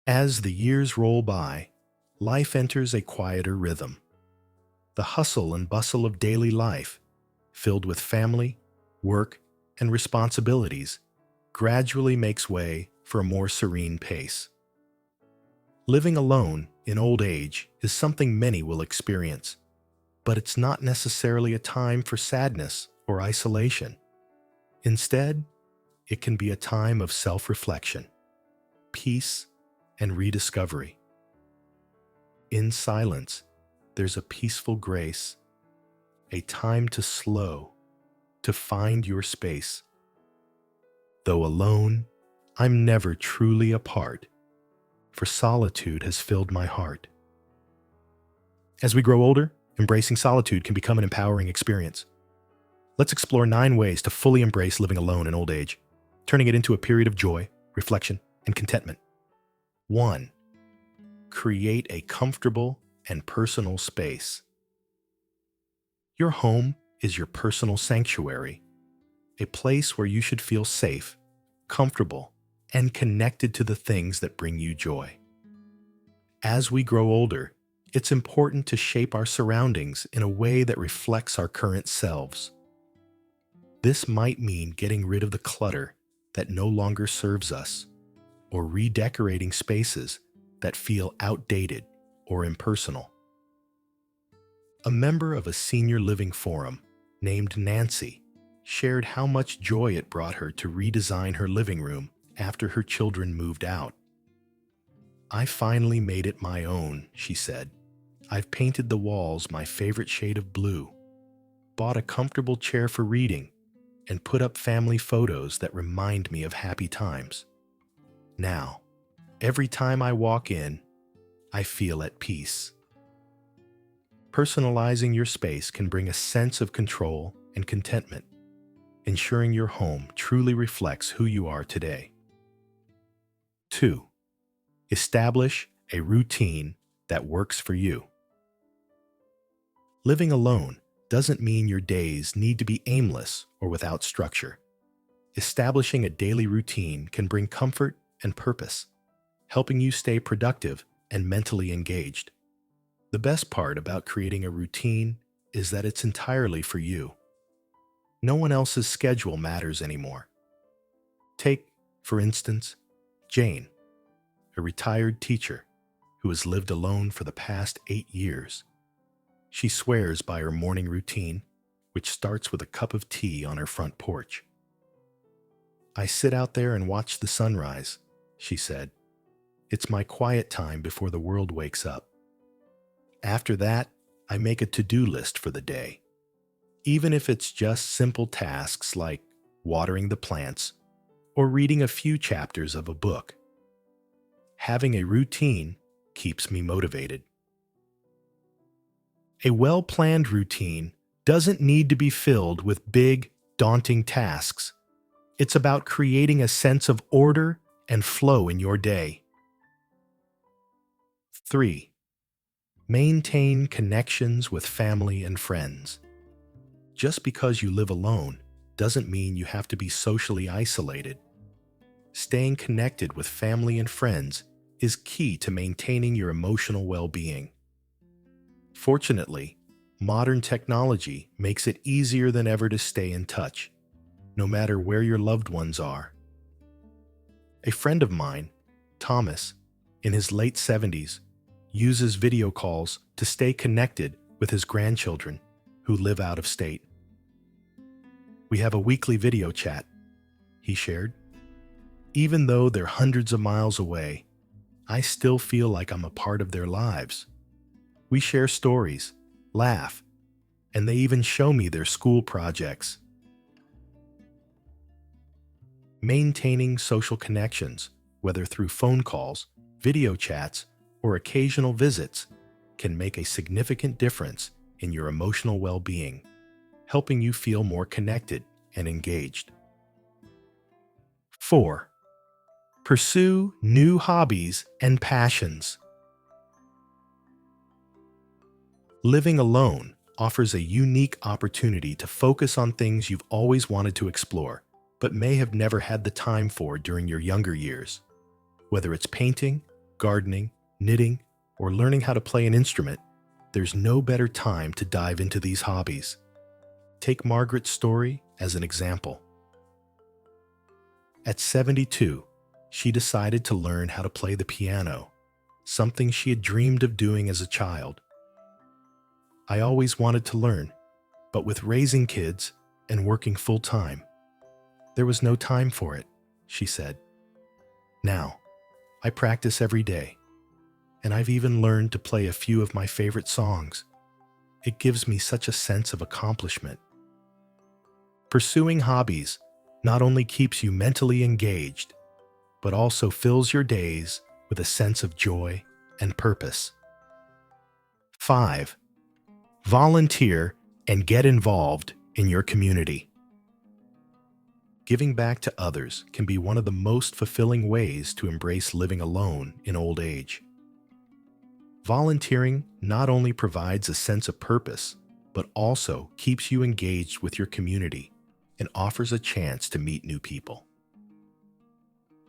As the years roll by, life enters a quieter rhythm. The hustle and bustle of daily life, filled with family, work, and responsibilities, gradually makes way for a more serene pace. Living alone in old age is something many will experience, but it's not necessarily a time for sadness or isolation. Instead, it can be a time of self-reflection, peace, and rediscovery. In silence, there's a peaceful grace, a time to slow, to find your space. Though alone, I'm never truly apart, for solitude has filled my heart. As we grow older, embracing solitude can become an empowering experience. Let's explore 9 ways to fully embrace living alone in old age, turning it into a period of joy, reflection, and contentment. 1. Create a comfortable and personal space. Your home is your personal sanctuary, a place where you should feel safe, comfortable, and connected to the things that bring you joy. As we grow older, it's important to shape our surroundings in a way that reflects our current selves. This might mean getting rid of the clutter that no longer serves us, or redecorating spaces that feel outdated or impersonal. A member of a senior living forum named Nancy shared how much joy it brought her to redesign her living room after her children moved out. "I finally made it my own," she said. "I've painted the walls my favorite shade of blue, bought a comfortable chair for reading, and put up family photos that remind me of happy times. Now, every time I walk in, I feel at peace." Personalizing your space can bring a sense of control and contentment, ensuring your home truly reflects who you are today. 2. Establish a routine that works for you. Living alone doesn't mean your days need to be aimless or without structure. Establishing a daily routine can bring comfort and purpose, helping you stay productive and mentally engaged. The best part about creating a routine is that it's entirely for you. No one else's schedule matters anymore. Take, for instance, Jane, a retired teacher who has lived alone for the past 8 years. She swears by her morning routine, which starts with a cup of tea on her front porch. "I sit out there and watch the sunrise," she said. "It's my quiet time before the world wakes up. After that, I make a to-do list for the day, even if it's just simple tasks like watering the plants or reading a few chapters of a book. Having a routine keeps me motivated." A well-planned routine doesn't need to be filled with big, daunting tasks. It's about creating a sense of order and flow in your day. 3. Maintain connections with family and friends. Just because you live alone doesn't mean you have to be socially isolated. Staying connected with family and friends is key to maintaining your emotional well-being. Fortunately, modern technology makes it easier than ever to stay in touch, no matter where your loved ones are. A friend of mine, Thomas, in his late 70s, uses video calls to stay connected with his grandchildren who live out of state. "We have a weekly video chat," he shared. "Even though they're hundreds of miles away, I still feel like I'm a part of their lives. We share stories, laugh, and they even show me their school projects." Maintaining social connections, whether through phone calls, video chats, or occasional visits, can make a significant difference in your emotional well-being, helping you feel more connected and engaged. 4. Pursue new hobbies and passions. Living alone offers a unique opportunity to focus on things you've always wanted to explore, but may have never had the time for during your younger years. Whether it's painting, gardening, knitting, or learning how to play an instrument, there's no better time to dive into these hobbies. Take Margaret's story as an example. At 72, she decided to learn how to play the piano, something she had dreamed of doing as a child. I always wanted to learn, but with raising kids and working full-time, there was no time for it, she said. Now, I practice every day, and I've even learned to play a few of my favorite songs. It gives me such a sense of accomplishment. Pursuing hobbies not only keeps you mentally engaged, but also fills your days with a sense of joy and purpose. 5. Volunteer and get involved in your community. Giving back to others can be one of the most fulfilling ways to embrace living alone in old age. Volunteering not only provides a sense of purpose, but also keeps you engaged with your community and offers a chance to meet new people.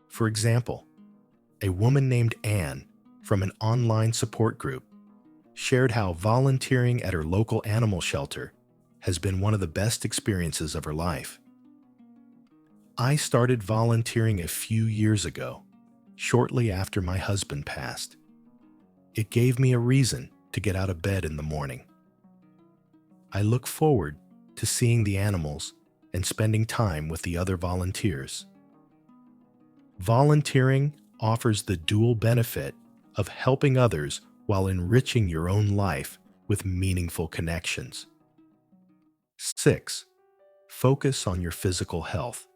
For example, a woman named Anne from an online support group shared how volunteering at her local animal shelter has been one of the best experiences of her life. I started volunteering a few years ago, shortly after my husband passed. It gave me a reason to get out of bed in the morning. I look forward to seeing the animals and spending time with the other volunteers. Volunteering offers the dual benefit of helping others while enriching your own life with meaningful connections. 6. Focus on your physical health.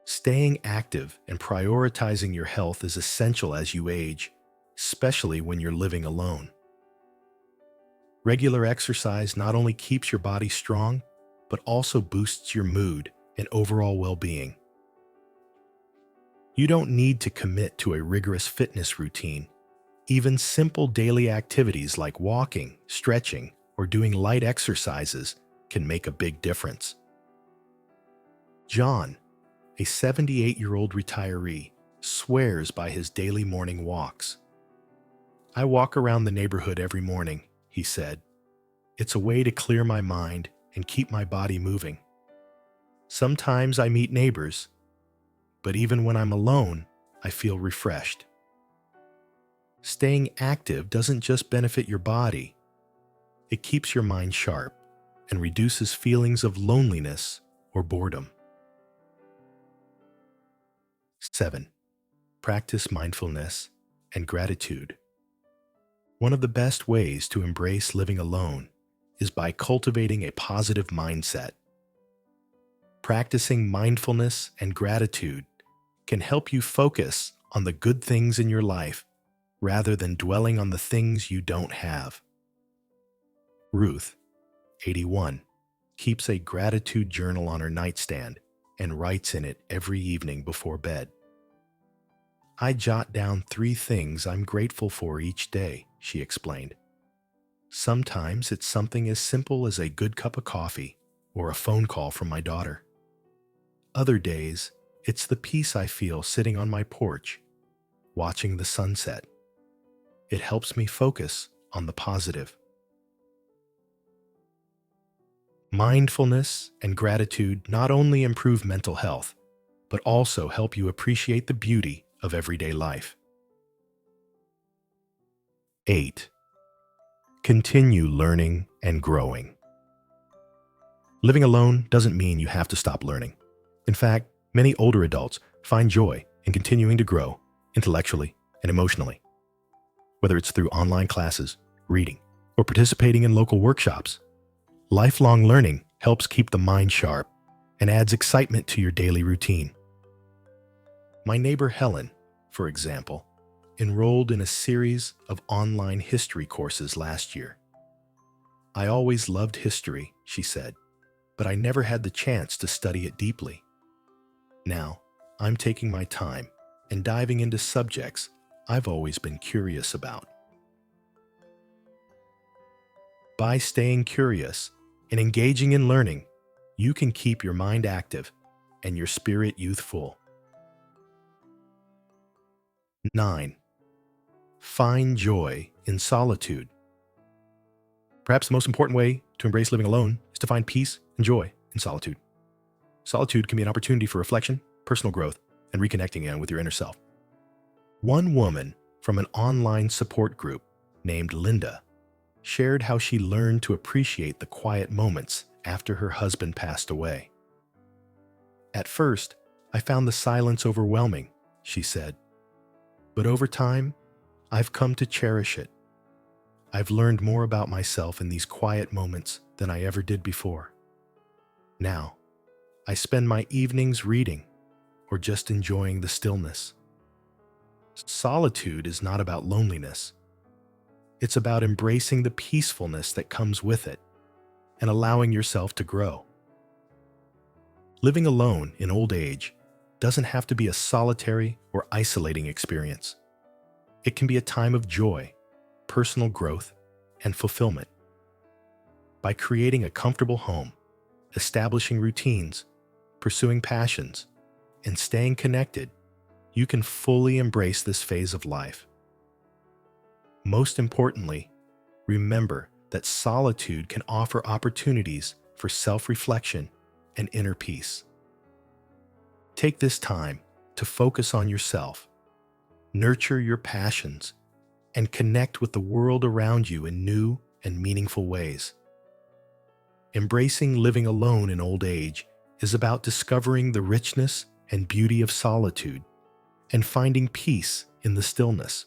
Staying active and prioritizing your health is essential as you age, especially when you're living alone. Regular exercise not only keeps your body strong, but also boosts your mood and overall well-being. You don't need to commit to a rigorous fitness routine. Even simple daily activities like walking, stretching, or doing light exercises can make a big difference. John, a 78-year-old retiree, swears by his daily morning walks. I walk around the neighborhood every morning, he said. It's a way to clear my mind and keep my body moving. Sometimes I meet neighbors, but even when I'm alone, I feel refreshed. Staying active doesn't just benefit your body. It keeps your mind sharp and reduces feelings of loneliness or boredom. 7. Practice mindfulness and gratitude. One of the best ways to embrace living alone is by cultivating a positive mindset. Practicing mindfulness and gratitude can help you focus on the good things in your life rather than dwelling on the things you don't have. Ruth, 81, keeps a gratitude journal on her nightstand and writes in it every evening before bed. I jot down 3 things I'm grateful for each day, she explained. Sometimes it's something as simple as a good cup of coffee or a phone call from my daughter. Other days, it's the peace I feel sitting on my porch, watching the sunset. It helps me focus on the positive. Mindfulness and gratitude not only improve mental health, but also help you appreciate the beauty of everyday life. 8. Continue learning and growing. Living alone doesn't mean you have to stop learning. In fact, many older adults find joy in continuing to grow intellectually and emotionally. Whether it's through online classes, reading, or participating in local workshops, lifelong learning helps keep the mind sharp and adds excitement to your daily routine. My neighbor Helen, for example, enrolled in a series of online history courses last year. I always loved history, she said, but I never had the chance to study it deeply. Now, I'm taking my time and diving into subjects I've always been curious about. By staying curious and engaging in learning, you can keep your mind active and your spirit youthful. 9. Find joy in solitude. Perhaps the most important way to embrace living alone is to find peace and joy in solitude. Solitude can be an opportunity for reflection, personal growth, and reconnecting again with your inner self. One woman from an online support group named Linda shared how she learned to appreciate the quiet moments after her husband passed away. "At first, I found the silence overwhelming," she said. "But over time, I've come to cherish it. I've learned more about myself in these quiet moments than I ever did before. Now, I spend my evenings reading or just enjoying the stillness." Solitude is not about loneliness. It's about embracing the peacefulness that comes with it and allowing yourself to grow. Living alone in old age doesn't have to be a solitary or isolating experience. It can be a time of joy, personal growth, and fulfillment. By creating a comfortable home, establishing routines, pursuing passions, and staying connected, you can fully embrace this phase of life. Most importantly, remember that solitude can offer opportunities for self-reflection and inner peace. Take this time to focus on yourself, nurture your passions, and connect with the world around you in new and meaningful ways. Embracing living alone in old age is about discovering the richness and beauty of solitude and finding peace in the stillness.